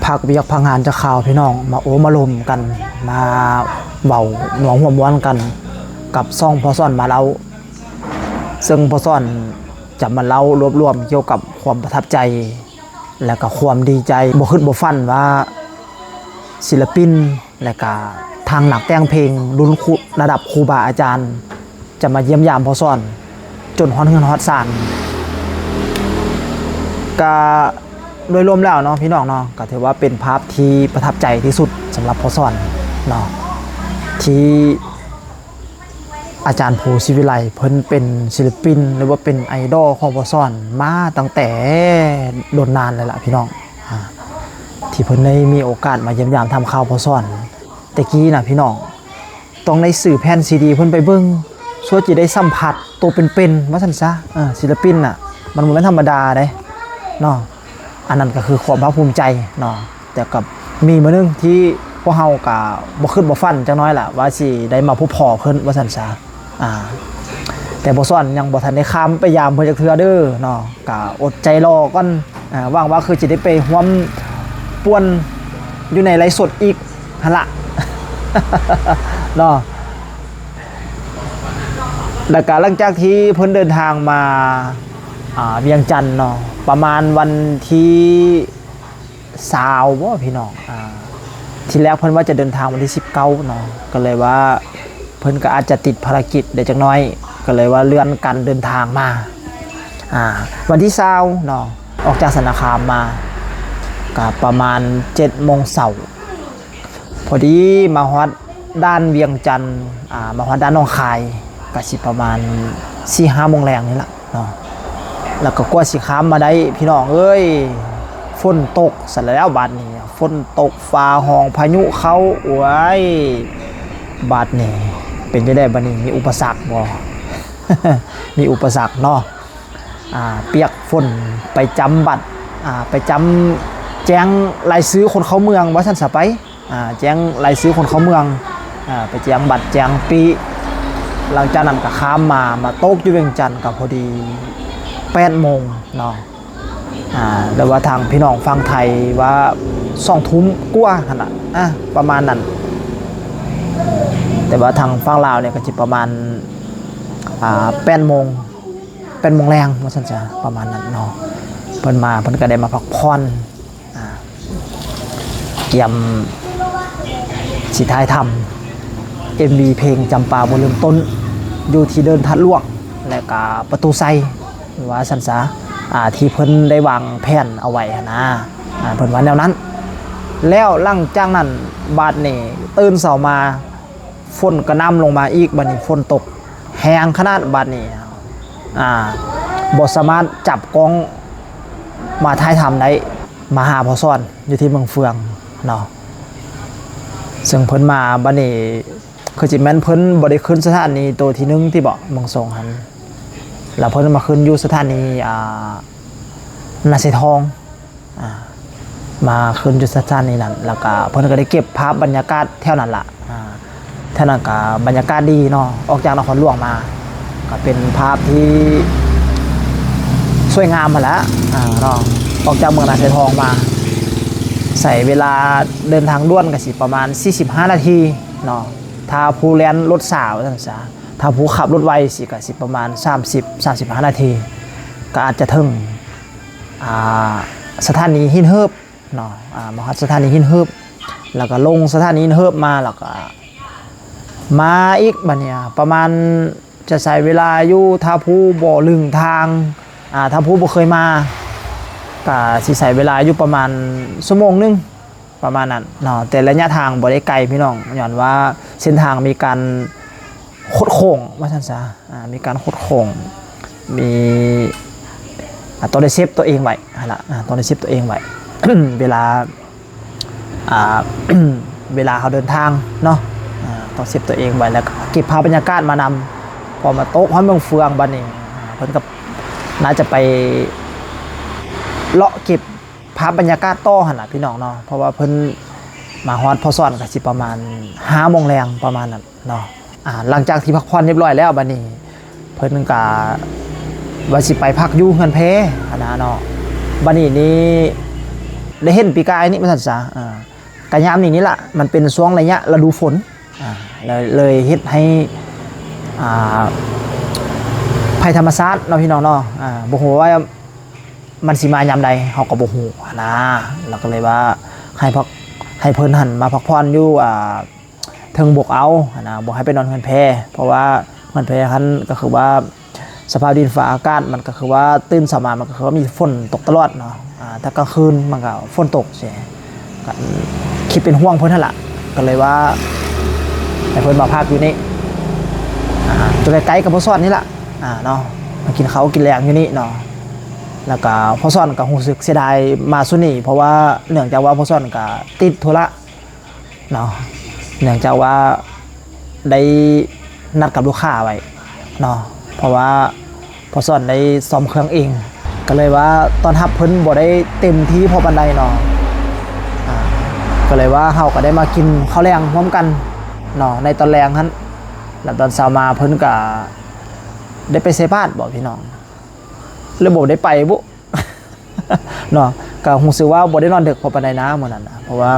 พักเวียกพักงานจะข่าวพี่น้องมาโอ้มาลมกันมาเบาหนองหัวม้วนกันกับซ่องพอซ่อนมาเล่าซึ่งพอซ่อนจะมาเล่ารวบรวมเกี่ยวกับความประทับใจและก็ความดีใจบ่ขึ้นบ่ฟันว่าศิลปินและก็ทางหนักแต่งเพลงรุ่นระดับครูบาอาจารย์จะมาเยี่ยมยามพอซ่อนจนฮอดเงินฮอดซานก็โดยรวมแล้วเนาะพี่น้องเนาะก็ถือว่าเป็นภาพที่ประทับใจที่สุดสำหรับพอซ่อนเนาะที่อาจารย์ภูศิวิไลเพิ่นเป็นศิลปินหรือว่าเป็นไอดอลของพอซ่อนมาตั้งแต่โดนนานเลยล่ะพี่น้องที่เพิ่นได้มีโอกาสมาเยี่ยมยามทำข่าวพอซ่อนแต่กี้นะพี่น้องต้องในสื่อแผ่นซีดีเพิ่นไปเบิ่งส่วนจะได้สัมผัสตัวเป็นๆว่าซั่นซะศิลปินน่ะมันบ่ธรรมดาเด้เนาะอันนั้นก็คือความภาคภูมิใจเนาะแต่กับมีมื้อนึงที่พวกเฮาก็บ่คิดบ่ฝันจังน้อยล่ะว่าสิได้มาพบพ่อเพิ่นว่าซั่นซะแต่บ่ซ่อนยังบ่ทันได้ข้ามไปยามเพิ่นจักเทื่อเด้อเนาะก็อดใจรอก่อนหวังว่าคือสิได้ไปร่วมป่วนอยู่ในไลฟ์สดอีกหั่นล่ะ เนาะแล้วก็หลังจากที่เพิ่นเดินทางมาเวียงจันทน์เนาะประมาณวันที่20บ่พี่น้องที่แรกเพิ่นว่าจะเดินทางวันที่19เนาะก็เลยว่าเพิ่นก็อาจจะติดภารกิจได้จักน้อยก็เลยว่าเลื่อนการเดินทางมาวันที่20เนาะออกจากสนามคามมาก็ประมาณ 7:00 นพอดีมาฮอดด้านเวียงจันทน์มาฮอดด้านหนองคายก็สิประมาณ 4-5 โมงแรงนี่ล่ะเนาะแล้วก็กว่าสิข้ามมาได้พี่น้องเอ้ยฝนตกซะแล้วบาดนี้ฝนตกฟ้าห้องพายุเข้าโอ้ยบาดนี้เป็นจังได๋บัดนี้มีอุปสรรคบ่ มีอุปสรรคเนาะเปียกฝนไปจำบัตรไปจำแจ้งรายซื้อคนเข้าเมืองว่าซั่นซะไปแจ้งรายซื้อคนเข้าเมืองไปแจ้งบัตรแจ้งปีหลังจากนั้นก็ข้ามมาตกอยู่เวียงจันทน์ก็พอดี8 โมงเนาะแต่ว่าทางพี่น้องฟังไทยว่า2 ทุ่มกว่าขนาดประมาณนั้นแต่ว่าทางฟังลาวเนี่ยก็จะประมาณ8 โมงแรงว่าซั่นจ้ะประมาณนั้นเนาะเพิ่นก็ได้มาพักผ่อนเตรียมสิท้ายทำ MV เพลงจำปาบ่ลืมต้นอยู่ที่เดินทัดลวกและก็ประตูไซว่าซั่นซะที่เพิ่นได้วางแผนเอาไว้นะเพิ่นว่าแนวนั้นแล้วหลังจากนั้นบาดนี้ตื่นเช้ามาฝนก็นำลงมาอีกบัดนี้ฝนตกแรงขนาดบาดนี้บ่สามารถจับกล้องมาถ่ายทำได้มาหาพอซ่อนอยู่ที่เมืองเฟืองเนาะซึ่งเพิ่นมาบัดนี้คือสิแม่นเพิ่นบ่ได้ขึ้นสถานีตัวที่1ที่บ่เมืองสงหั่นแล้วเพิ่นมาขึ้นอยู่สถานีนาเสทองมาขึ้นอยู่สถานีนั้นแล้วก็เพิ่นก็ได้เก็บภาพบรรยากาศแถวนั้นล่ะแถวนั้นก็บรรยากาศดีเนาะออกจากนครหลวงมาก็เป็นภาพที่สวยงามมาแล้วเนาะออกจากเมืองนาเสทองมาใส่เวลาเดินทางด่วนก็สิประมาณ45 นาทีเนาะถ้าผู้แล่นรถสาวจังซี่ถ้าผู้ขับรถไวสิก็สิประมาณ30-35 นาทีก็อาจจะถึงสถานีหินเฮิบเนาะมาฮอดสถานีหินเฮิบแล้วก็ลงสถานีหินเฮิบมาแล้วก็มาอีกบัดเนี่ยประมาณจะใช้เวลาอยู่ถ้าผู้บ่ลึงทางถ้าผู้บ่เคยมาก็สิใช้เวลาอยู่ประมาณชั่วโมงนึงประมาณนั้นเนาะแต่ระยะทางบ่ได้ไกลพี่น้องย้อนว่าเส้นทางมีการคดโค้งว่าซั่นซะมีการคดโค้งมีต้องได้เซฟตัวเองไว้ล่ะต้องได้เซฟตัวเองไว้ เวลาเวลาเขาเดินทางเนาะต้องเซฟตัวเองไว้แล้วเก็บภาพบรรยากาศมานำพอมาโต๊ะห้องเมืองเฟืองบัดนี้เพิ่นก็น่าจะไปเลาะเก็บภาพบรรยากาศต่อหั่นน่ะพี่น้องเนาะเพราะว่าเพิ่นมาฮอดพอซ่อนก็สิประมาณ5 โมงแรงประมาณนั้นเนาะหลังจากที่พักผ่อนเรียบร้อยแล้วบัดนี้เพิ่นก็ว่าสิไปพักอยู่เฮือนเพนะเนาะบัดนี้นี่ ได้เห็นปีกายนี่มันสั่นซะกะยามนี่ล่ะมันเป็นช่วงระยะฤดูฝนเลยเฮ็ดให้ภัยธรรมชาติเนาะพี่น้องเนาะบ่ฮู้ว่ามันสิมายามใดเฮาก็บ่ฮู้นะเราก็เลยว่าให้เพิ่นหันมาพักผ่อนอยู่เทิงบกเอานะบ่ให้ไปนอนเฮือนแพเพราะว่าเฮือนแพคันก็คือว่าสภาพดินฟ้าอากาศมันก็คือว่าตื่นเช้ามามันก็คือว่ามีฝนตกตลอดเนาะถ้ากลางคืนมันก็ฝนตกใช่ก็คิดเป็นห่วงเพิ่นนั่นล่ะก็เลยว่าให้เพิ่นมาพักอยู่นี่ตัวใกล้ๆกับพ่อซ่อนนี่ล่ะเนาะมากินข้าวกินแรงอยู่นี่เนาะแล้วก็พ่อซ่อนก็รู้สึกเสียดายมาซุนี่เพราะว่าเนื่องจากว่าพ่อซ่อนก็ติดธุระเนาะเนื่องจากว่าได้นัดกับลูกค้าไว้เนาะเพราะว่าพ่อซ่อนได้ซ่อมเครื่องเองก็เลยว่าตอนรับเพิ่นบ่ได้เต็มที่พอปานใดเนาะก็เลยว่าเฮาก็ได้มากินข้าวแรงพร้อมกันเนาะในตอนแรงนั้นแล้วตอนเช้ามาเพิ่นก็ได้ไปเซบาดบ่พี่น้องเลยบ่ได้ไปบุ เนาะก็รู้สึกว่าบ่ได้นอนดึกพอปานใดนะมื้อนั้นนะเพราะว่า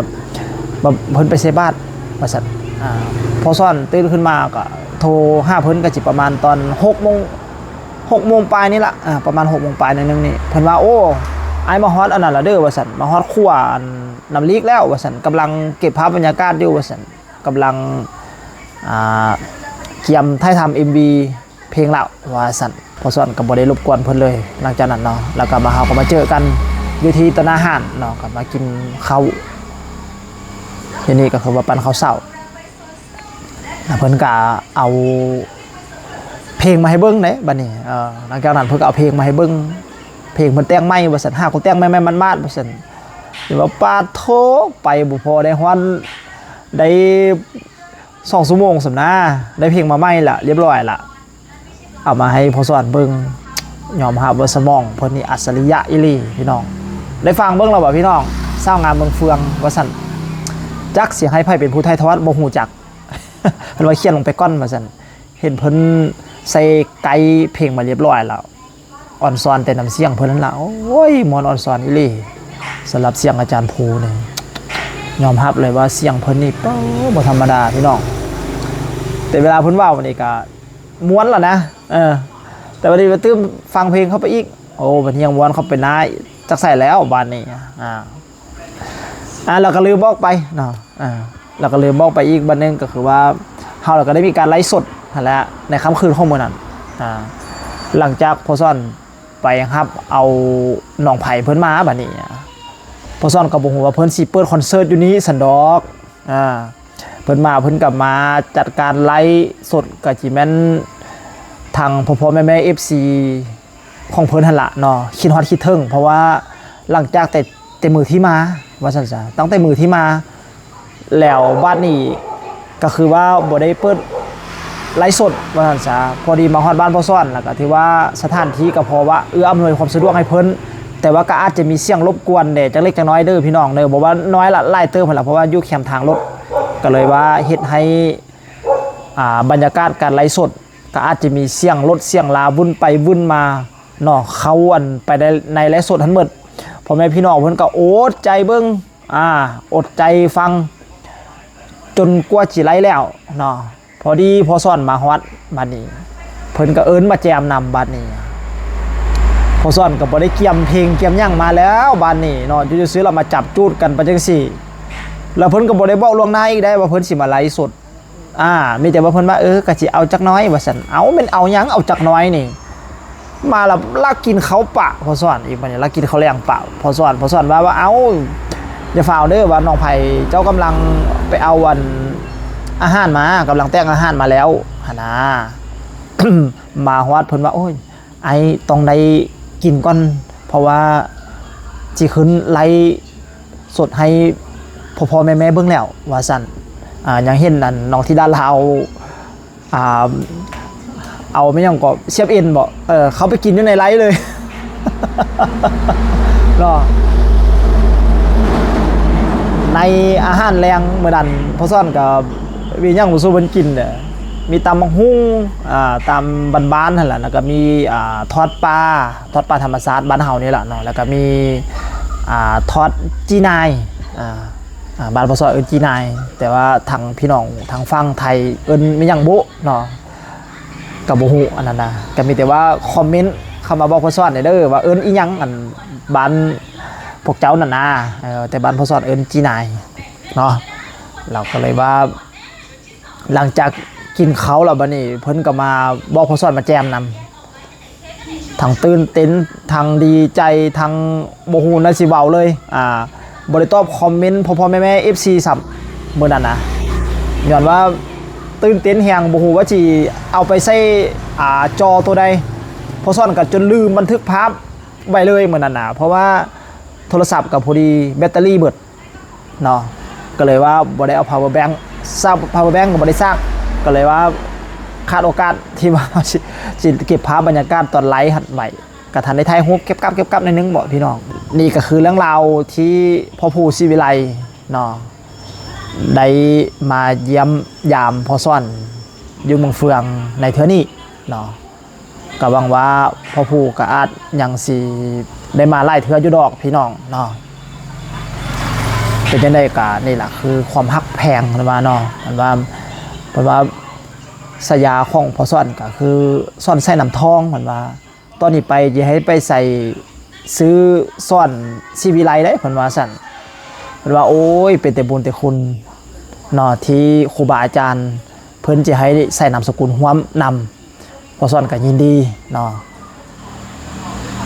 เพิ่นไปเซบาดว่าซั่นพอซ่อนตื่นขึ้นมาก็โทรหาเพิ่นก็สิประมาณตอน6 โมงปลายนี่ล่ะประมาณ6 โมงปลายนึงนี่เพิ่นว่าโอ้ไอ้มาฮอดอันนั้นล่ะเด้อว่าซั่นมาฮอดครัวน้ำลีกแล้วว่าซั่นกำลังเก็บภาพบรรยากาศอยู่ว่าซั่นกำลังเกียมถ่ายทำ MV เพลงละว่าซั่นพอซ่อนก็บ่ได้รบกวนเพิ่นเลยหลังจากนั้นเนาะแล้วก็มาเฮาก็มาเจอกันอยู่ที่ตลาดอาหารเนาะก็มากินข้าวทีนี้ก็คือว่าปั่นข้าวเช้าแล้วเพิ่นก็เอาเพลงมาให้เบิ่งเด้บัดนี้หลังจากนั้นเพิ่นก็เอาเพลงมาให้เบิ่งเพลงเพิ่นแต่งใหม่ว่าซั่นหาคนแต่งใหม่ๆมันมาดว่าซั่นหรือว่าปาโทไปบ่พอได้ฮ้อนได้2 ชั่วโมงสำนาได้เพลงมาใหม่ละเรียบร้อยละเอามาให้พ่อสอนเบิ่งยอมรับว่าสมองเพิ่นนี่อัจฉริยะอีหลีพี่น้องได้ฟังเบิ่งแล้วบ่พี่น้องสร้างงานเมืองเฟืองว่าซั่นจักสิให้ไผเป็นผู้ถ่ายทอดบ่ฮู้จัก เพิ่นว่าเขียนลงไปก่อนว่าซั่นเห็นเพิ่นใส่ไกด์เพลงมาเรียบร้อยแล้วอ่อนซ้อนแต่น้ำเสียงเพิ่นนั่นล่ะโอ้ยมอนอ่อนซ้อนอีหลีสำหรับเสียงอาจารย์ภูนี่ยอมรับเลยว่าเสียงเพิ่นนี่บ่ธรรมดาพี่น้องแต่เวลาเพิ่นเว้านี่ก็ม้วนแล้วนะแต่วันนี้มาตื้มฟังเพลงเข้าไปอีกโอ้มันยังม้วนเข้าไปน้าจักใส่แล้วบ้านนี้เราก็ลืมบอกไปเนาะเราก็ลืมบอกไปอีกบันนึงก็คือว่าเราก็ได้มีการไลฟ์สดแล้วในค่ำคืนของมื้อนั้นหลังจากพอซ่อนไปครับเอาน้องไผ่เพิ่นมาบัดนี้พอซ่อนก็บ่ฮู้ว่าเพิ่นสิเปิดคอนเสิร์ตอยู่นี้สันดอกเพิ่นมาเพิ่นกลับมาจัดการไลฟ์สดก็สิแม่นทางพ่อแม่ FC ของเพิ่นหั่นล่ะเนาะคิดฮอดคิดถึงเพราะว่าหลังจากแต่มือที่มาว่าซั่นซะตั้งแต่มือที่มาแล้วบ้านนี้ก็คือว่าบ่ได้เปิดไลฟ์สดว่าซั่นซะพอดีมาฮอดบ้านพ่อซ่อนแล้วก็ที่ว่าสถานที่ก็พอว่าอำนวยความสะดวกให้เพิ่นแต่ว่าก็อาจจะมีเสียงรบกวนแน่จักเล็กจักน้อยเด้อพี่น้องเด้อบ่ว่าน้อยละหลายเติมหั่นล่ะเพราะว่าอยู่แคมป์ทางรถก็เลยว่าเฮ็ดให้บรรยากาศการไลฟ์สดก็อาจจะมีเสียงรถเสียงลาวุ่นไปวุ่นมาเนาะเข้าอันไปในไลฟ์สดทั้งหมดพ่อแม่พี่น้องเพิ่นก็อดใจเบิ่งอดใจฟังจนกว่าสิไลฟ์แล้วเนาะพอดีพอซ่อนมาฮอดบัดนี้เพิ่นก็เอิ้นมาแจมนำบัดนี้พอซ่อนก็บ่ได้เกียมเพลงเกียมหยังมาแล้วบัดนี้เนาะอยู่ซื่อๆเรามาจับจูดกันไปจังซี่แล้วเพิ่นก็บ่ได้บอกล่วงหน้าอีกได้ว่าเพิ่นสิมาไลฟ์สดมีแต่ว่าเพิ่นว่าก็สิเอาจักน้อยว่าซั่นเอาแม่นเอาหยังเอาจักน้อยนี่มาแล้วลักกินข้าวปะพอซ่อนอีกบัดนี้ลักกินข้าวแรงเปล่าพอซ่อนว่าเอาอย่าฝ่าวเด้อว่าน้องไผเจ้ากำลังไปเอาวันอาหารมากำลังแต่งอาหารมาแล้วหั่นน่ะ มาฮอดเพิ่นว่าโอ้ยไอ้ต้องได้กินก่อนเพราะว่าสิขึ้นไลฟ์สดให้พ่อแม่เบิ่งแล้วว่าซั่นยังเห็นนั่นน้องธิดาลาวเอาไม่ยังก็เชฟเอ็นบ่เขาไปกินอยู่ในไลฟ์เลย เนาะในอาหารแรงมื้อนั้นพ่อซ่อนก็มีหยังบ่สู้เพิ่นกินเด้อมีตำบักหุ่งตามบ้านๆนั่นแหละแล้วก็มีทอดปลาธรรมชาติบ้านเฮานี่แหละเนาะแล้วก็มี ทอดจีนายบ้านพอซอยเอิ้นจีนายแต่ว่าทางพี่น้องทางฝั่งไทยเอิ้นไม่ยังบุเนาะกับบ่ฮู้อันนั้นนะก็มีแต่ว่าคอมเมนต์เข้ามาบอกพอซอยหน่อยเด้อว่าเอิ้นอีหยังอันบ้านพวกเจ้านั่นนะแต่บ้านพอซอยเอิ้นจีนายเนาะเราก็เลยว่าหลังจากกินเขาแล้วบัดนี้เพิ่นก็มาบอกพอซอยมาแจมนำทางตื่นเต้นทางดีใจทางบ่ฮู้น่าสิเว้าเลยบ่ได้ตอบคอมเมนต์พ่อๆแม่ๆ FC ซับมื้อนั้นนะย้อนว่าตื่นเต้นแฮงบ่ฮู้ว่าสิเอาไปใส่จอตัวใดพอซ่อนก็จนลืมบันทึกภาพไว้เลยมื้อนั้นน่ะเพราะว่าโทรศัพท์ก็พอดีแบตเตอรี่เบิดเนาะก็เลยว่าบ่ได้เอา power bank ซับ power bank ก็บ่ได้ซักก็เลยว่าขาดโอกาสที่ว่าสิเก็บภาพบรรยากาศตอนไลฟ์หัดไว้กระทันในไทยฮุบเก็บกับในนึงบอกพี่น้องนี่ก็คือเรื่องราวที่พ่อผู้ศิวิไลเนาะได้มาเยี่ยมยามพ่อซ่อนอยู่เมืองเฟืองในเทื่อนี้เนาะก็หวังว่าพ่อผู้ก็อาจยังสิได้มาไล่เทื่ออยู่ดอกพี่น้องเนาะเป็นจังได๋ก็นี่ล่ะคือความฮักแพงว่าเนาะมันว่าสยาของพ่อซ่อนก็คือซ่อนใส่น้ำทองมันว่าตอนนี้ไปจะให้ไปใส่ซื้อซ่อนชีวิไลได้เพิ่นว่าสั่นเพิ่นว่าโอ้ยเป็นแต่บุญแต่คุณเนาะที่ครูบาอาจารย์เพิ่นจะให้ใส่นามสกุลร่วมนำพอซ่อนก็ยินดีเนาะ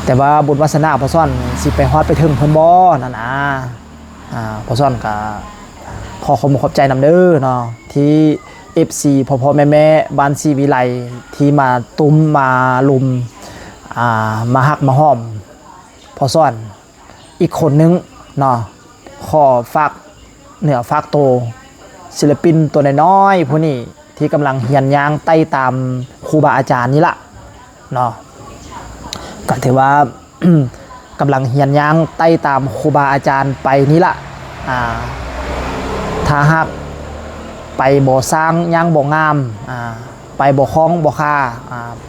แต่ว่าบุญวาสนาพอซ่อนสิไปฮอดไปถึงเพิ่นบ่นั่นนะพอซ่อนก็ขอขอบใจนำเด้อเนาะที่ FC พ่อแม่บ้านชีวิไลที่มาตุ้มมาลุมมาหักมาห้อมพอซ่อนอีกคนนึงเนาะขอฝากเหนือฝากโตศิลปินตัวน้อยๆผู้นี้ที่กำลังเฮียนย่างไต่ตามครูบาอาจารย์นี่ละเนาะก็ถือว่า กำลังเฮียนย่างไต่ตามครูบาอาจารย์ไปนี่ละถ้าหากไปบ่สร้างย่างบ่งามไปบ่คล้องบ่คา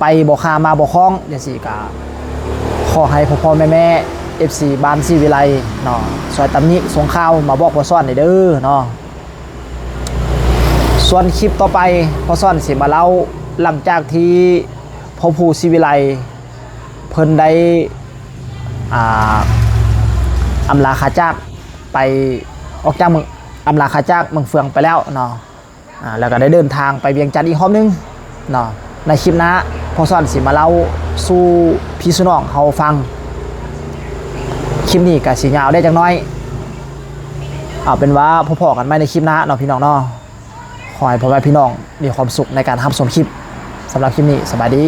ไปบ่คามาบ่คล้องจังซี่ก็ขอให้พ่อแม่ๆ FC บ้านศิวิไลเนาะซอยตำหนิส่งข่าวมาบอกพ่อซ่อนได้เด้อเนาะส่วนคลิปต่อไปพ่อซ่อนสิมาเล่าหลังจากที่พ่อผู้ศิวิไลเพิ่นได้อำลาขาจากไปออกจากเมืองอำลาขาจากเมืองเฟืองไปแล้วเนาะแล้วก็ได้เดินทางไปเวียงจันทร์อีกรอบนึงเนาะในคลิปหน้าพ่อซ่อนสิมาเล่าสู่พี่สุน้องเฮาฟังคลิปนี้ก็สิยาวได้จังน้อยเอาเป็นว่าพอๆกันใหม่ในคลิปหน้าเนาะพี่น้องเนาะขอให้พ่อแม่พี่น้องมีความสุขในการรับชมคลิปสำหรับคลิปนี้สบายดี